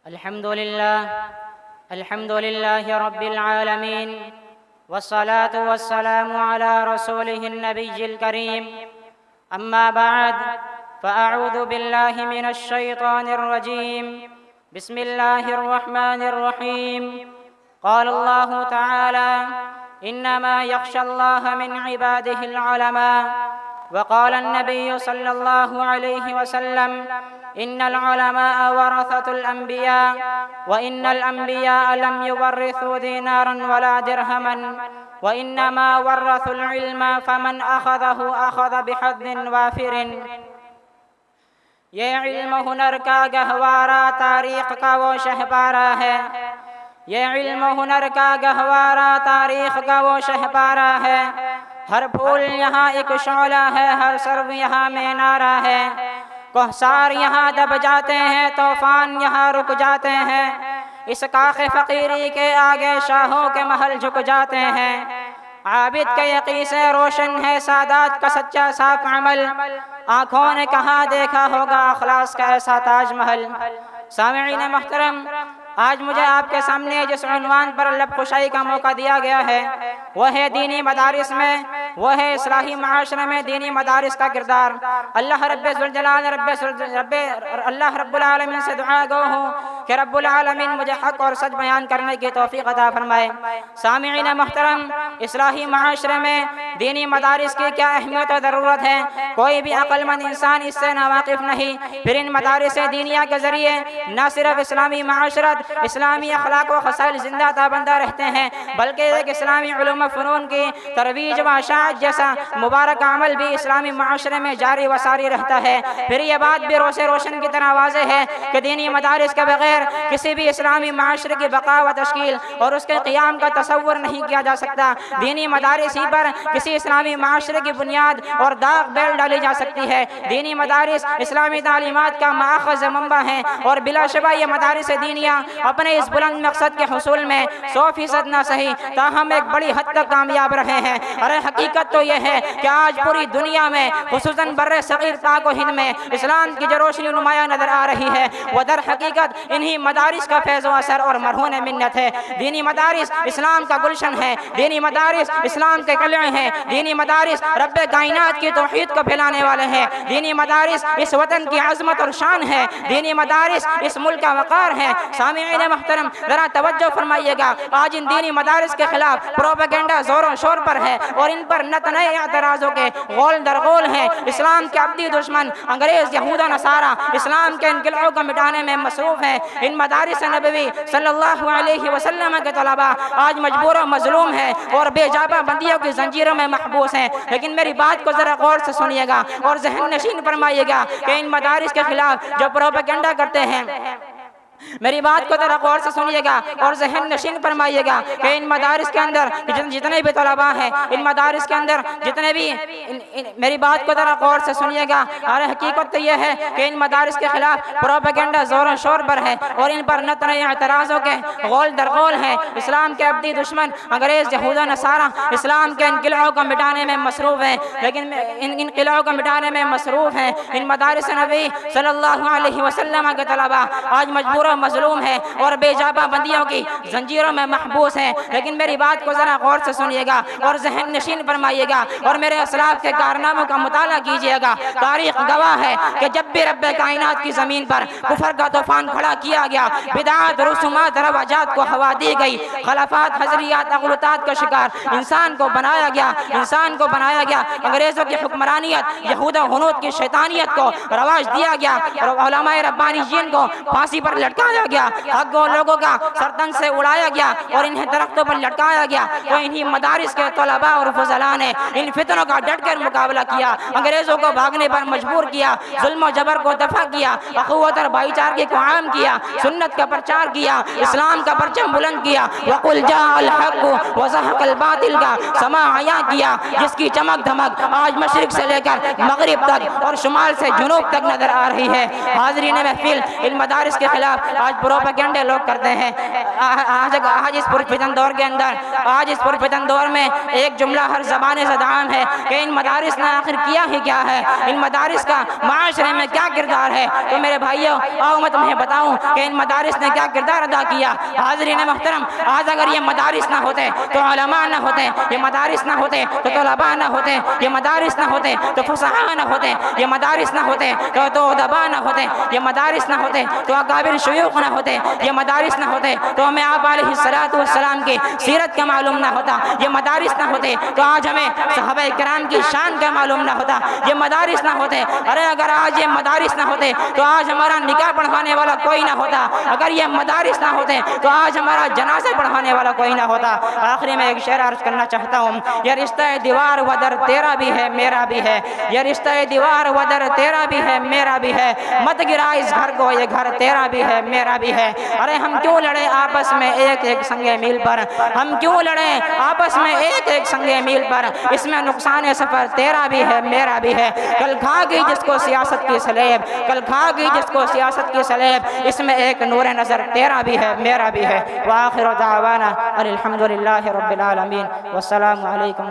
الحمد لله رب العالمين، والصلاة والسلام على رسوله النبي الكريم. أما بعد، فأعوذ بالله من الشيطان الرجيم. بسم الله الرحمن الرحيم. قال الله تعالى: إنما يخشى الله من عباده العلماء. وقال النبي صلى الله عليه وسلم: إن العلماء ورثة الأنبياء، وإن الأنبياء لم يورثوا دينارا ولا درهما، وإنما ورثوا العلم، فمن أخذه أخذ بحظ وافر. یہ علم ہنر کا گہوارہ تاریخ کا وہ شہپارہ ہے. یہ علم ہنر کا گہوارہ تاریخ کا وہ شہپارہ ہے. ہر پھول یہاں ایک شعلہ ہے، ہر سرو یہاں مینارہ ہے. کوہسار یہاں دب جاتے ہیں، طوفان یہاں رک جاتے ہیں. اس کاخ فقیری کے آگے شاہوں کے محل جھک جاتے ہیں. عابد کے یقین سے روشن ہے سادات کا سچا صاف عمل. آنکھوں نے کہاں دیکھا ہوگا اخلاص کا ایسا تاج محل. سامعین محترم، آج مجھے آپ کے سامنے جس عنوان پر لب کشائی کا موقع دیا گیا ہے وہ ہے دینی مدارس میں، وہ ہے اصلاحی معاشرے میں دینی مدارس کا کردار. اللہ رب ذوالجلال اللہ رب العالمین سے دعا گو ہوں کہ رب العالمین مجھے حق اور سچ بیان کرنے کی توفیق عطا فرمائے. سامعین محترم، اصلاحی معاشرے میں دینی مدارس کی کیا اہمیت و ضرورت ہے، کوئی بھی عقل مند انسان اس سے ناواقف نہیں. پھر ان مدارس دینیہ کے ذریعے نہ صرف اسلامی معاشرت، اسلامی اخلاق و خصائل زندہ تابندہ رہتے ہیں، بلکہ ایک اسلامی علوم و فنون کی ترویج و اشاعت جیسا مبارک عمل بھی اسلامی معاشرے میں جاری و ساری رہتا ہے. پھر یہ بات بھی روشن روشن کی طرح واضح ہے کہ دینی مدارس کے بغیر کسی بھی اسلامی معاشرے کی بقا و تشکیل اور اس کے قیام کا تصور نہیں کیا جا سکتا. دینی مدارس ہی پر کسی اسلامی معاشرے کی بنیاد اور داغ بیل ڈالی جا سکتی ہے. دینی مدارس اسلامی تعلیمات کا ماخذ منبع ہیں، اور بلا شبہ یہ مدارس دینیہ اپنے اس بلند مقصد کے حصول میں 100% نہ صحیح تاہم ایک بڑی حد تک کامیاب رہے ہیں. ارے حقیقت تو یہ ہے کہ آج پوری دنیا میں خصوصاً بر صغیر پاک و ہند میں اسلام کی جو روشنی نمایاں نظر آ رہی ہے وہ در حقیقت انہی مدارس کا فیض و اثر اور مرہون منت ہے. دینی مدارس اسلام کا گلشن ہے، دینی مدارس اسلام کے قلعے ہیں، دینی مدارس رب کائنات کی توحید کو پھیلانے والے ہیں، دینی مدارس اس وطن کی عظمت اور شان ہے، دینی مدارس اس ملک کا وقار ہے. سامعین محترم، ذرا توجہ فرمائیے گا. آج ان دینی مدارس کے خلاف پروپیگنڈا زور و شور پر ہے اور ان پر نت نئے اعتراضوں کے غول در غول ہیں. اسلام کے ابدی دشمن انگریز یہود و نصارہ اسلام کے انقلابوں کو مٹانے میں مصروف ہیں. ان مدارس نبوی صلی اللہ علیہ وسلم کے طلباء آج مجبور و مظلوم ہیں اور بے جابہ بندیوں کی زنجیروں میں محبوس ہیں. لیکن میری بات کو ذرا غور سے سنیے گا اور ذہن نشین فرمائیے گا کہ ان مدارس کے خلاف جو پروپیگنڈا کرتے ہیں، میری بات کو ذرا غور سے سنیے گا اور ذہن نشین فرمائیے گا کہ ان مدارس کے اندر جتنے بھی طلباء ہیں، ان مدارس کے اندر جتنے بھی میری بات کو ذرا غور سے سنیے گا. اور حقیقت تو یہ ہے کہ ان مدارس کے خلاف پروپیگنڈا زور و شور پر ہے اور ان پر نت نئے اعتراضوں کے غول در غول ہیں. اسلام کے ابدی دشمن انگریز یہود و نصارہ اسلام کے انقلابوں کو مٹانے میں مصروف ہیں، لیکن ان انقلابوں کو مٹانے میں مصروف ہیں. ان مدارس نبی صلی اللہ علیہ وسلم کے طلباء آج مجبور مظلوم ہے اور بے جابہ بندیوں کی زنجیروں میں محبوس ہیں. لیکن میری بات کو ذرا غور سے سنیے گا اور ذہن نشین فرمائیے گا اور میرے اسلاف کے کارناموں کا مطالعہ کیجیے گا. تاریخ گواہ ہے کہ جب بھی رب کائنات کی زمین پر کفر کا طوفان کھڑا کیا گیا، بدعات، رسومات، رواجات کو ہوا دی گئی، خلافات، حضریات، اغلوطات کا شکار انسان کو بنایا گیا. انگریزوں کی حکمرانیت، یہود و ہنود کی شیطانیت کو رواج دیا گیا اور علماء ربانیین کو پھانسی پر لٹکایا گیا، حق و لوگوں کا سرتن سے اڑایا گیا اور انہیں درختوں پر لٹکایا گیا. تو انہی مدارس کے طلباء اور فضلاء نے ان فتنوں کا ڈٹ کر مقابلہ کیا، انگریزوں کو بھاگنے پر مجبور کیا، ظلم و جبر کو دفع کیا، اخوت اور بھائی چارگی کو عام کیا، سنت کا پرچار کیا، اسلام کا پرچم بلند کیا. وَقُلْ جَاءَ الْحَقُّ وَزَهَقَ الْبَاطِلُ کا سما عیاں کیا، جس کی چمک دھمک آج مشرق سے لے کر مغرب تک اور شمال سے جنوب تک نظر آ رہی ہے. حاضرین محفل، ان مدارس کے خلاف آج پروپیگنڈے لوگ کرتے ہیں. آج اس پرفتن دور کے اندر، آج اس پرفتن دور میں ایک جملہ ہر زبان سے عام ہے کہ ان مدارس نے آخر کیا ہی کیا ہے، ان مدارس کا معاشرے میں کیا کردار ہے. تو میرے بھائیوں آؤ میں تمہیں بتاؤں کہ ان مدارس نے کیا کردار ادا کیا. حاضرین محترم، آج اگر یہ مدارس نہ ہوتے تو علماء نہ ہوتے، یہ مدارس نہ ہوتے تو طلباء نہ ہوتے، یہ مدارس نہ ہوتے تو فصحاء نہ ہوتے، یہ مدارس نہ ہوتے تو ادباء نہ ہوتے، یہ مدارس نہ ہوتے تو اکابر شیوخ نہ ہوتے، یہ مدارس نہ ہوتے تو ہمیں آپ علیہ السلام کی سیرت کا معلوم نہ ہوتا، یہ مدارس نہ ہوتے تو آج ہمیں صحابہ کرام کی شان کا معلوم نہ ہوتا، یہ مدارس نہ ہوتے. ارے اگر آج یہ مدارس نہ ہوتے تو آج ہمارا نکاح پڑھوانے والا کوئی نہ ہوتا، اگر یہ مدارس نہ ہوتے تو آج ہمارا جنازہ پڑھوانے والا کوئی نہ ہوتا. آخری میں ایک شعر عرض کرنا چاہتا ہوں. یہ رشتہ دیوار و در تیرا بھی ہے میرا بھی ہے، یہ رشتہ دیوار و در تیرا بھی ہے میرا بھی ہے، مت گرا اس گھر کو یہ گھر تیرا بھی ہے میرا بھی ہے. ارے ہم کیوں لڑے آپس میں ایک ایک سنگے میل پر، ہم کیوں لڑے آپس میں ایک ایک سنگے میل پر، اس میں نقصان سفر تیرا بھی ہے میرا بھی ہے. کل کھا گئی جس کو سیاست کی سلیب، کل کھا گئی جس کو سیاست کی سلیب، اس میں ایک نور نظر تیرا بھی ہے میرا بھی ہے. وآخر دعوانا الحمدللہ رب العالمین والسلام علیکم.